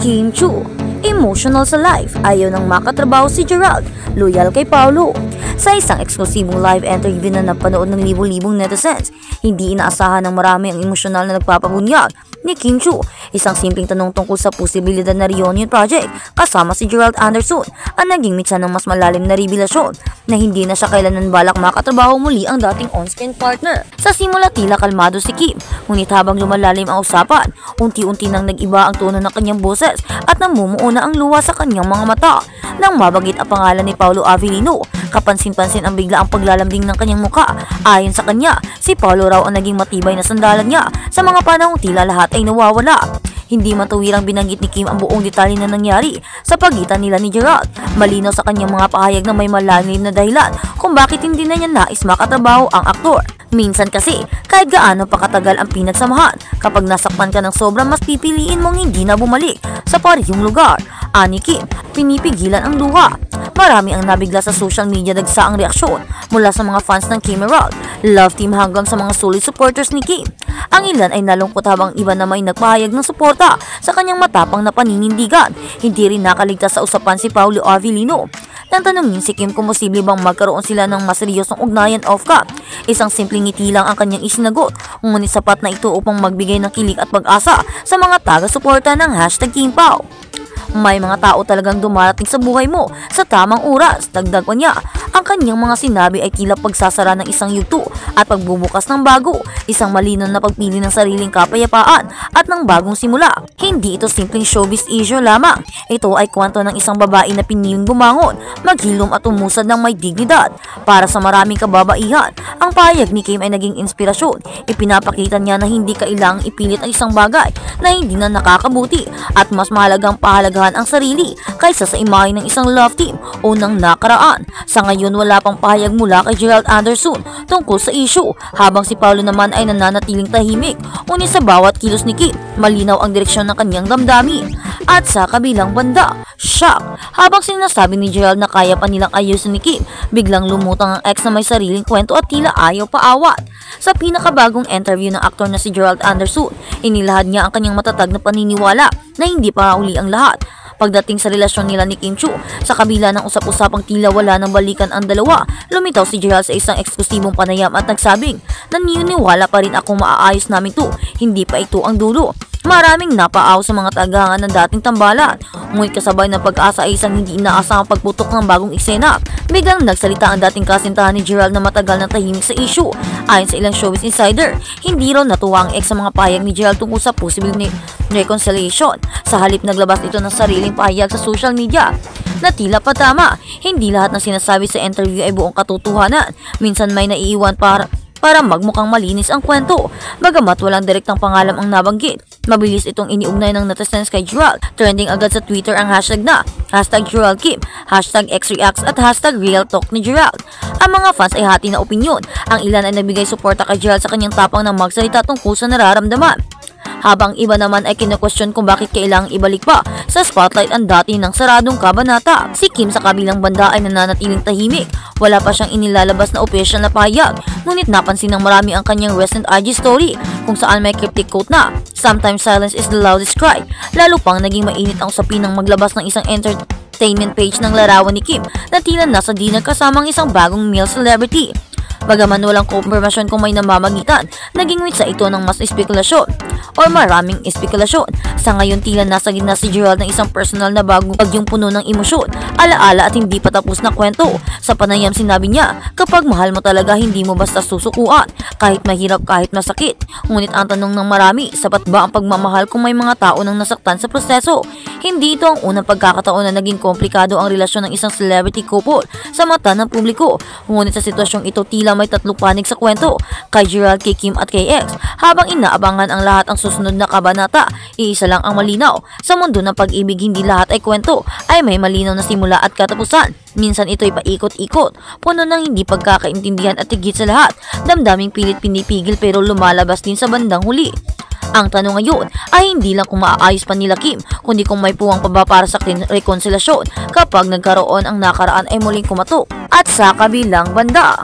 Kim Chu, emotional sa life, ayaw nang makatrabaho si Gerald, loyal kay Paolo. Sa isang eksklusibong live interview na napanood ng libo-libong netizens, hindi inaasahan ng marami ang emosyonal na nagpapabunyag ni Kim Chu. Isang simpleng tanong tungkol sa posibilidad na reunion project kasama si Gerald Anderson ang naging mitsan ng mas malalim na revelasyon na hindi na siya kailanman balak makatrabaho muli ang dating on-screen partner. Sa simula tila kalmado si Kim, ngunit habang lumalalim ang usapan, unti-unti nang nag-iba ang tono ng kanyang boses at namumuo na ang luha sa kanyang mga mata. Nang mabagit ang pangalan ni Paolo Avellino, kapansin-pansin ang bigla ang paglalambing ng kanyang muka. Ayon sa kanya, si Paolo raw ang naging matibay na sandalan niya sa mga panahong tila lahat ay nawawala. Hindi matuwirang binanggit ni Kim ang buong detalye na nangyari sa pagitan nila ni Gerald. Malinaw sa kanyang mga pahayag na may malalim na dahilan kung bakit hindi na niya nais makatrabaho ang aktor. Minsan kasi, kahit gaano pa katagal ang pinagsamahan, kapag nasakpan ka ng sobrang mas pipiliin mong hindi na bumalik sa parehong lugar. Ani Kim, pinipigilan ang luha. Marami ang nabigla sa social media dagsa ang reaksyon mula sa mga fans ng Kim Gerald, love team hanggang sa mga solid supporters ni Kim. Ang ilan ay nalungkot habang iba na may nagpahayag ng suporta sa kanyang matapang na paninindigan. Hindi rin nakaligtas sa usapan si Paolo Avellino. Nang tanungin si Kim kung posible bang magkaroon sila ng mas seryosong ugnayan off-cam, isang simpleng ngiti lang ang kanyang isinagot, ngunit sapat na ito upang magbigay ng kilig at pag-asa sa mga taga-suporta ng #KimPao. May mga tao talagang dumarating sa buhay mo sa tamang oras, dagdag pa niya. Ang kanyang mga sinabi ay tila pagsasara ng isang yugto at pagbubukas ng bago, isang malinaw na pagpili ng sariling kapayapaan at ng bagong simula. Hindi ito simpleng showbiz issue lamang. Ito ay kwento ng isang babae na piniling bumangon, maghilom at umusad ng may dignidad. Para sa maraming kababaihan, ang pahayag ni Kim ay naging inspirasyon. Ipinapakita niya na hindi kailangang ipilit ang isang bagay na hindi na nakakabuti at mas mahalagang pahalagahan ang sarili kaysa sa imahe ng isang love team o ng nakaraan. Sa ngayon, wala pang pahayag mula kay Gerald Anderson tungkol sa issue, habang si Paolo naman ay nananatiling tahimik. Ngunit sa bawat kilos ni Kim, malinaw ang direksyon ng kanyang damdamin. At sa kabilang banda, shock. Habang sinasabi ni Gerald na kaya pa nilang ayusin ni Kim, biglang lumutang ang ex na may sariling kwento at tila ayaw paawat. Sa pinakabagong interview ng aktor na si Gerald Anderson, inilahad niya ang kanyang matatag na paniniwala na hindi pa uli ang lahat. Pagdating sa relasyon nila ni Kim Chu, sa kabila ng usap-usapang tila wala ng balikan ang dalawa, lumitaw si Gerald sa isang eksklusibong panayam at nagsabing, naniniwala pa rin akong maaayos namin to, hindi pa ito ang dulo. Maraming napaaw sa mga tagahangan ng dating tambalan, ngunit kasabay ng pag-asa ay isang hindi inaasahang pagputok ng bagong eksena. Biglang nagsalita ang dating kasintahan ni Gerald na matagal na tahimik sa issue. Ayon sa ilang showbiz insider, hindi raw natuwa ang ex sa mga pahayag ni Gerald tungkol sa possible reconciliation. Sa halip naglabas ito ng sariling pahayag sa social media na tila patama. Hindi lahat ng sinasabi sa interview ay buong katotohanan. Minsan may naiiwan para magmukhang malinis ang kwento. Bagamat walang direktang pangalan ang nabanggit, mabilis itong iniugnay ng netizens kay Gerald. Trending agad sa Twitter ang hashtag na #GeraldKim, #XReacts at #RealTalk ni Gerald. Ang mga fans ay hati na opinyon. Ang ilan ay nagbigay suporta kay Gerald sa kanyang tapang na magsalita tungkol sa nararamdaman, habang iba naman ay kina-question kung bakit kailangang ibalik pa sa spotlight ang dati ng saradong kabanata. Si Kim sa kabilang banda ay nananatiling tahimik. Wala pa siyang inilalabas na official na pahayag, ngunit napansin ng marami ang kanyang recent IG story kung saan may cryptic quote na, "Sometimes silence is the loudest cry." Lalo pang naging mainit ang usapin ng maglabas ng isang entertainment page ng larawan ni Kim na tila nasa dinner kasama ang isang bagong male celebrity. Bagaman walang kumpirmasyon kung may namamagitan, naging mitsa ito ng mas espekulasyon o maraming espekulasyon. Sa ngayon tila nasa gitna si Gerald ng isang personal na bagyong puno ng emosyon, alaala at hindi pa tapos na kwento. Sa panayam sinabi niya, kapag mahal mo talaga hindi mo basta susukuan, kahit mahirap kahit masakit. Ngunit ang tanong ng marami, sapat ba ang pagmamahal kung may mga tao nang nasaktan sa proseso? Hindi ito ang unang pagkakataon na naging komplikado ang relasyon ng isang celebrity couple sa mata ng publiko. Ngunit sa sitwasyong ito tila may tatlong panig sa kwento, kay Gerald, kay Kim at kay ex. Habang inaabangan ang lahat ang susunod na kabanata, iisa lang ang malinaw. Sa mundo ng pag-ibig, hindi lahat ay kwento, ay may malinaw na simula at katapusan. Minsan ito'y paikot-ikot, puno ng hindi pagkakaintindihan at higit sa lahat, damdaming pilit pinipigil pero lumalabas din sa bandang huli. Ang tanong ngayon ay hindi lang kung maaayos pa nila Kim, kundi kung may puwang pa ba para sa rekonsilasyon kapag nagkaroon ang nakaraan ay muling kumatok. At sa kabilang banda,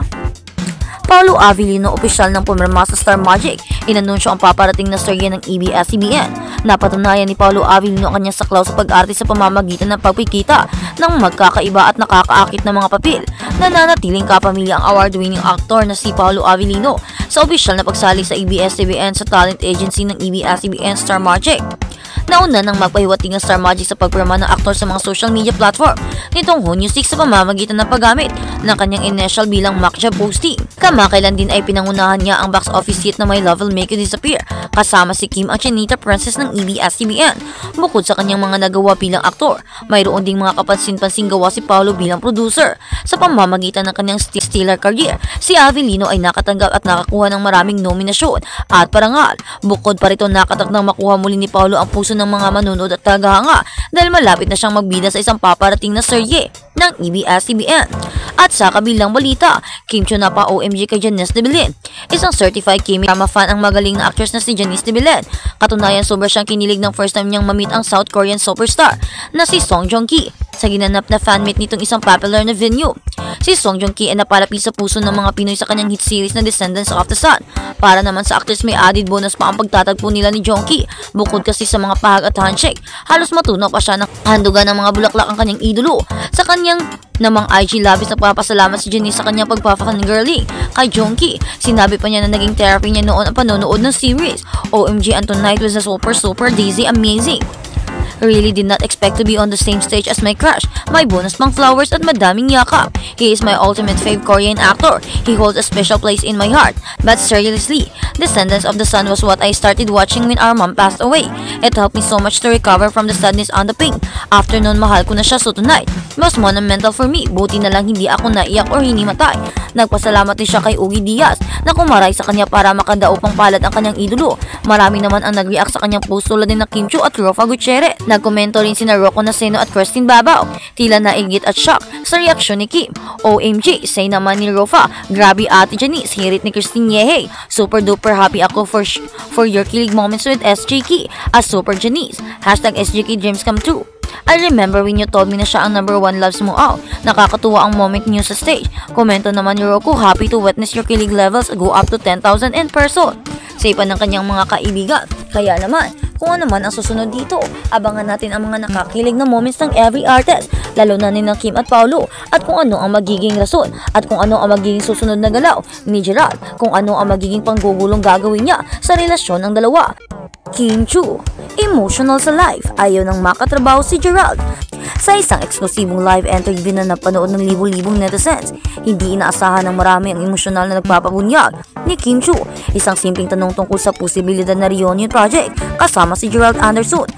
Paolo Avellino opisyal ng pumirma sa Star Magic. Inanunsyo ang paparating na serye ng ABS-CBN. Napatunayan ni Paolo Avellino ang kanyang saklaw sa pag-arte sa pamamagitan ng pagpikita ng magkakaiba at nakakaakit na mga papel. Nananatiling kapamilya ang award-winning actor na si Paolo Avellino sa opisyal na pagsali sa ABS-CBN sa talent agency ng ABS-CBN Star Magic. Nauna nang magpahiwatig ang Star Magic sa pagpirma ng aktor sa mga social media platform nitong Hunyo 6 sa pamamagitan ng paggamit ng kanyang initial bilang Macja posting. Kamakailan din ay pinangunahan niya ang box office hit na My Love Will Make You Disappear kasama si Kim ang Chinita Princess ng ABS-CBN. Bukod sa kanyang mga nagawa bilang aktor, mayroon ding mga kapansin-pansing gawa si Paolo bilang producer. Sa pamamagitan ng kanyang stellar career, si Avellino ay nakatanggap at nakakuha ng maraming nominasyon at parangal. Bukod pa rito, nakatakdang makuha muli ni Paolo ang puso ng mga manonood at tagahanga dahil malapit na siyang magbida sa isang paparating na serye ng ABS-CBN. At sa kabilang balita, Kim Chiu na pa OMG kay Janice de Belen. Isang certified K-drama fan ang magaling na actress na si Janice de Belen. Katunayan, sobra siyang kinilig ng first time niyang mamit ang South Korean superstar na si Song Joong Ki sa ginanap na fanmeet nitong isang popular na venue. Si Song Joong Ki ay napalapit sa puso ng mga Pinoy sa kanyang hit series na Descendants of the Sun. Para naman sa actress, may added bonus pa ang pagtatagpo nila ni Joong Ki. Bukod kasi sa mga pahag at handshake, halos matunaw pa siya ng handugan ng mga bulaklak ang kanyang idolo. Sa kanyang namang IG labis na papasalamat si Janice sa kanyang pagpapaka-girling kay Joong Ki. Sinabi pa niya na naging therapy niya noon ang panonood ng series. OMG, and tonight was a super daisy amazing. Really did not expect to be on the same stage as my crush. May bonus pang flowers at madaming yakap. He is my ultimate fave Korean actor. He holds a special place in my heart. But seriously, Descendants of the Sun was what I started watching when our mom passed away. It helped me so much to recover from the sadness on the pain. After noon, mahal ko na siya, so tonight was monumental for me. Buti na lang hindi ako naiyak or hinimatay. Nagpasalamat din siya kay Ugi Diaz na kumaray sa kanya para makadaop ang palad ang kanyang idolo. Marami naman ang nag-react sa kanyang post tulad din na Kim Chiu at Rofa Gutierrez. Nagkomento rin sina Rocco Naceno at Christine Babao. Tila nainggit at shock sa reaksyon ni Kim. OMG, say naman ni Rofa, grabe ate Janice, hirit ni Christine Yehey. Super duper happy ako for your kilig moments with SJK as Super Janice. Hashtag SJK dreams come true. I remember when you told me na siya ang number 1 loves mo out. Nakakatuwa ang moment niyo sa stage. Komento naman ni Rocco, happy to witness your kilig levels go up to 10,000 in person. Say pa ng kanyang mga kaibigan. Kaya naman, kung ano man ang susunod dito, abangan natin ang mga nakakilig na moments ng every artist, lalo na ni Kim at Paolo, at kung ano ang magiging rason, at kung ano ang magiging susunod na galaw ni Gerald, kung ano ang magiging panggugulong gagawin niya sa relasyon ng dalawa. Kim Chiu, emotional sa live, ayaw nang makatrabaho si Gerald. Sa isang eksklusibong live interview na napanood ng libu-libong netizens, hindi inaasahan ng marami ang emosyonal na nagpapabunyag ni Kim Chiu. Isang simpleng tanong tungkol sa posibilidad na reunion project kasama si Gerald Anderson